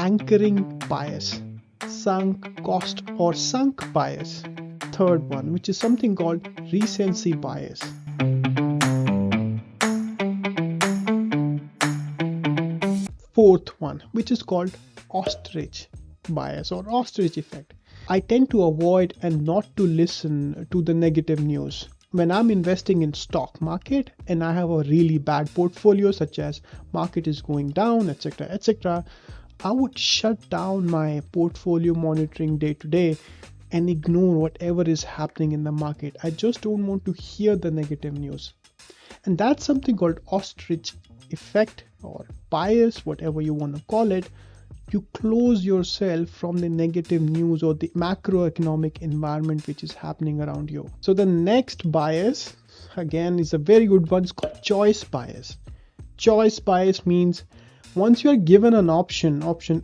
anchoring bias, sunk cost or sunk bias. Third one, which is something called recency bias. Fourth one, which is called ostrich bias or ostrich effect. I tend to avoid and not to listen to the negative news. When I'm investing in stock market and I have a really bad portfolio, such as market is going down, etc., I would shut down my portfolio monitoring day to day and ignore whatever is happening in the market. I just don't want to hear the negative news. And that's something called ostrich effect or bias, whatever you want to call it. You close yourself from the negative news or the macroeconomic environment which is happening around you. So the next bias, again, is a very good one. It's called choice bias. Choice bias means once you are given an option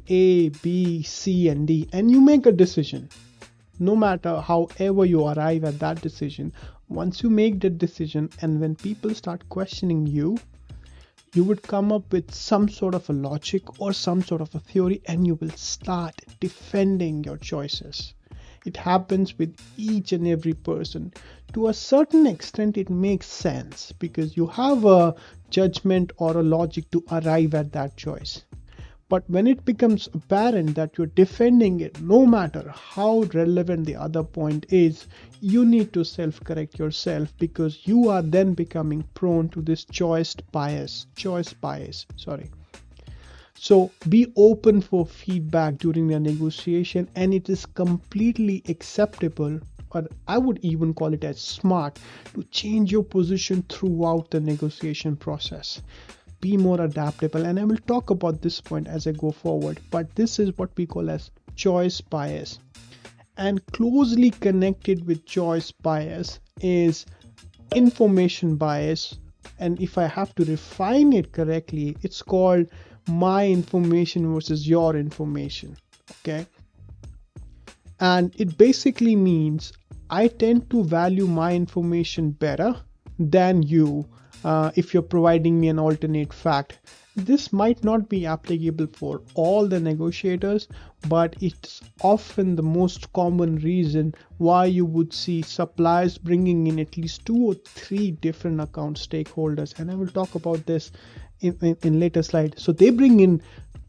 A, B, C, and D, and you make a decision, no matter however you arrive at that decision, once you make that decision and when people start questioning you, you would come up with some sort of a logic or some sort of a theory and you will start defending your choices. It happens with each and every person. To a certain extent, it makes sense because you have a judgment or a logic to arrive at that choice. But when it becomes apparent that you're defending it, no matter how relevant the other point is, you need to self-correct yourself because you are then becoming prone to this choice bias. So be open for feedback during the negotiation, and it is completely acceptable, or I would even call it as smart, to change your position throughout the negotiation process. Be more adaptable, and I will talk about this point as I go forward, but this is what we call as choice bias. And closely connected with choice bias is information bias, and if I have to refine it correctly, it's called my information versus your information. Okay, and it basically means I tend to value my information better than you. If you're providing me an alternate fact. This might not be applicable for all the negotiators, but it's often the most common reason why you would see suppliers bringing in at least 2 or 3 different account stakeholders, and I will talk about this in later slide. So they bring in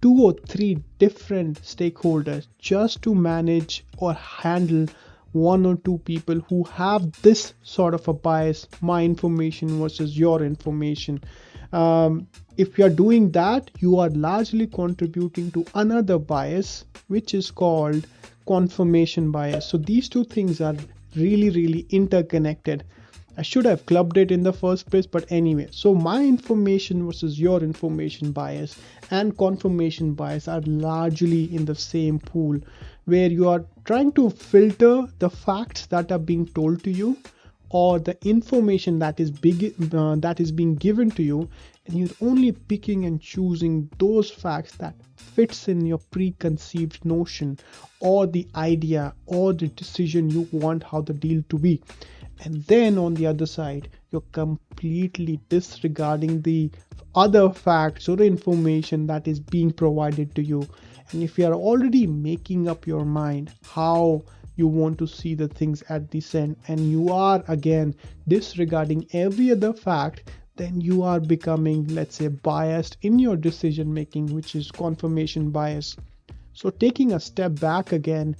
2 or 3 different stakeholders just to manage or handle 1 or 2 people who have this sort of a bias, my information versus your information. If you are doing that, you are largely contributing to another bias, which is called confirmation bias. So these two things are really interconnected. I should have clubbed it in the first place, but anyway, so my information versus your information bias and confirmation bias are largely in the same pool, where you are trying to filter the facts that are being told to you or the information that is being given to you, and you're only picking and choosing those facts that fits in your preconceived notion or the idea or the decision you want how the deal to be. And then on the other side, you're completely disregarding the other facts or information that is being provided to you. And if you are already making up your mind how you want to see the things at this end, and you are again disregarding every other fact, then you are becoming, let's say, biased in your decision making, which is confirmation bias. So taking a step back again,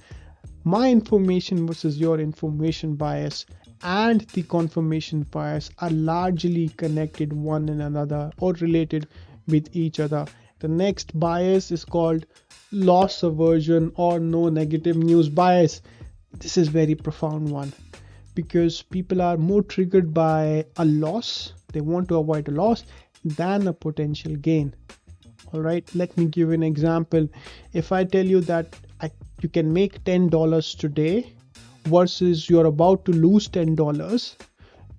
my information versus your information bias and the confirmation bias are largely connected one and another or related with each other. The next bias is called loss aversion or no negative news bias. This is very profound one because people are more triggered by a loss. They want to avoid a loss than a potential gain. All right, let me give an example. If I tell you that you can make $10 today versus you're about to lose $10,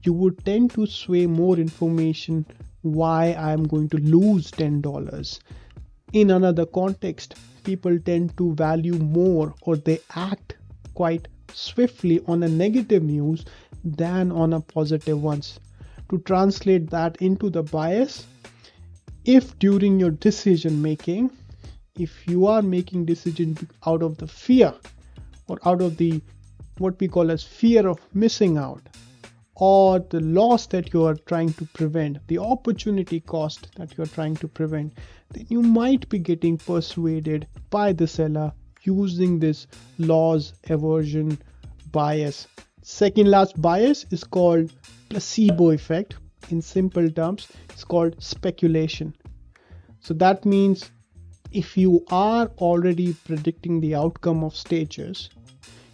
you would tend to sway more information why I'm going to lose $10. In another context, people tend to value more, or they act quite swiftly on a negative news than on a positive ones. To translate that into the bias, if during your decision making, if you are making decisions out of the fear or out of the what we call as fear of missing out, or the loss that you are trying to prevent, the opportunity cost that you are trying to prevent, then you might be getting persuaded by the seller using this loss aversion bias. Second last bias is called placebo effect. In simple terms, it's called speculation. So that means if you are already predicting the outcome of stages,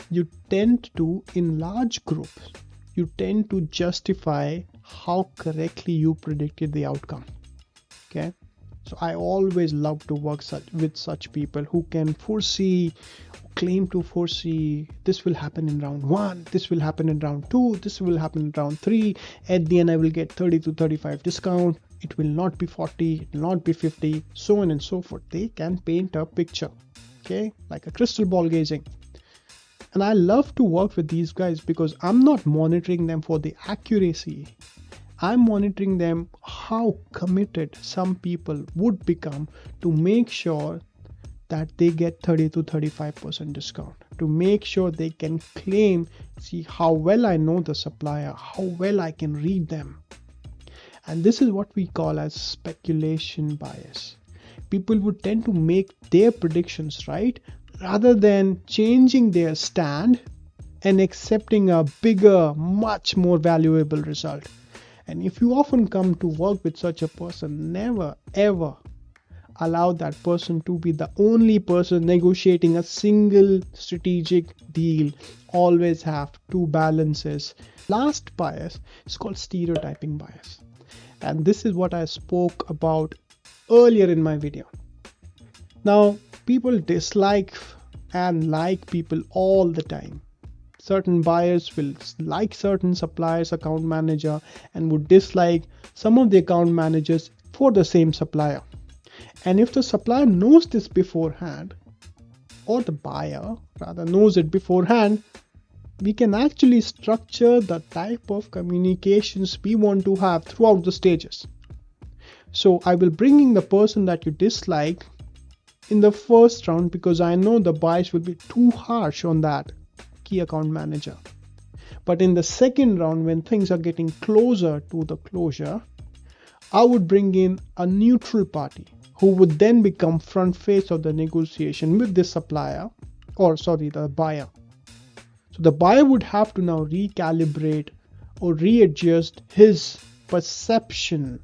you tend to, in large groups, you tend to justify how correctly you predicted the outcome. Okay, so I always love to work with such people who can foresee, claim to foresee, this will happen in round 1, this will happen in round 2, this will happen in round 3, at the end I will get 30 to 35 discount, it will not be 40, it will not be 50, so on and so forth. They can paint a picture, okay, like a crystal ball gazing. And I love to work with these guys because I'm not monitoring them for the accuracy. I'm monitoring them how committed some people would become to make sure that they get 30 to 35% discount, to make sure they can claim, see how well I know the supplier, how well I can read them. And this is what we call as speculation bias. People would tend to make their predictions right rather than changing their stand and accepting a bigger, much more valuable result. And if you often come to work with such a person, never ever allow that person to be the only person negotiating a single strategic deal. Always have two balances. Last bias is called stereotyping bias. And this is what I spoke about earlier in my video. Now, people dislike and like people all the time. Certain buyers will like certain suppliers, account manager, and would dislike some of the account managers for the same supplier. And if the supplier knows this beforehand, or the buyer rather knows it beforehand, we can actually structure the type of communications we want to have throughout the stages. So I will bring in the person that you dislike in the first round because I know the bias will be too harsh on that key account manager. But in the second round, when things are getting closer to the closure, I would bring in a neutral party who would then become front face of the negotiation with the supplier, the buyer. So the buyer would have to now recalibrate or readjust his perception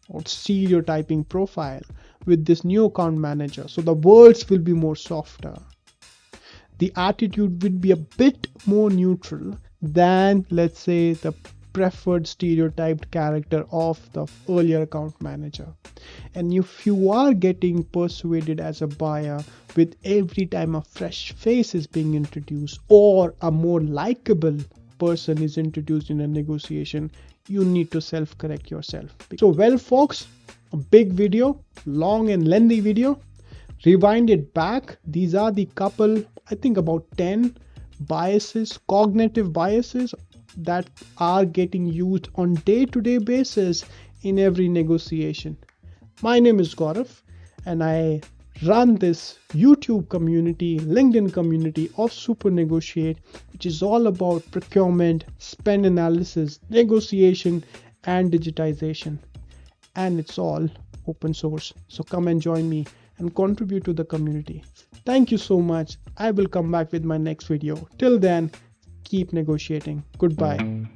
or stereotyping profile with this new account manager. So the words will be more softer. The attitude will be a bit more neutral than, let's say, the preferred stereotyped character of the earlier account manager. And if you are getting persuaded as a buyer with every time a fresh face is being introduced or a more likable person is introduced in a negotiation, you need to self-correct yourself. So, well, folks, a big video, long and lengthy video. Rewind it back. These are the couple, I think about 10 biases, cognitive biases that are getting used on day-to-day basis in every negotiation. My name is Gaurav and I run this YouTube community, LinkedIn community of Supernegotiate, which is all about procurement, spend analysis, negotiation, and digitization. And it's all open source. So come and join me and contribute to the community. Thank you so much. I will come back with my next video. Till then, keep negotiating. Goodbye.